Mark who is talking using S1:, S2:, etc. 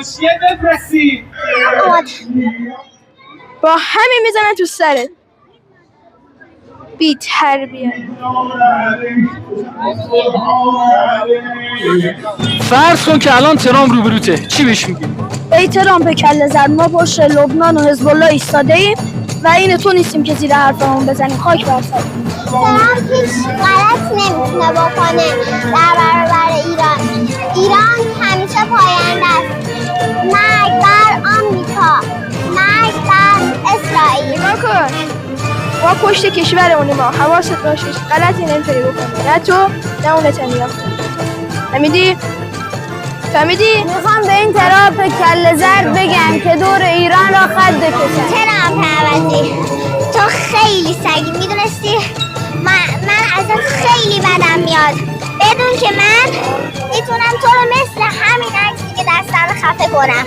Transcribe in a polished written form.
S1: خوشیه بفرستی.
S2: با همین میزنن تو سرت. بی تربیت.
S3: فرض کن که الان ترامپ روبروته، چی بهش میگی؟
S2: ای ترامپ کله زد، ما پشت لبنان و حزب الله ایستاده ایم و این تو نیستیم که زیر حرفمون بزنیم. خاک بر سرت.
S4: ترامپ هیچ غلط نمیتونه بکنه در برابر ایران. ایران همیشه پاینده است. مرگ بر آمریکا، مرگ بر اسرائیل.
S2: نگاه کن، ما پشت کشورمونیم، ما حواست باشه غلطی نمیتونی بکنی، نه تو نه اون نتانیاهو. فهمیدی؟ میخوام به این ترامپ کله زرد بگم که دور ایران را خط بکشه.
S4: ترامپ عوضی، تو خیلی سگی. میدونستی من ازت خیلی بدم میاد. بدون که من میتونم تو رو مثل همین عکسی که در سر خفه کنم.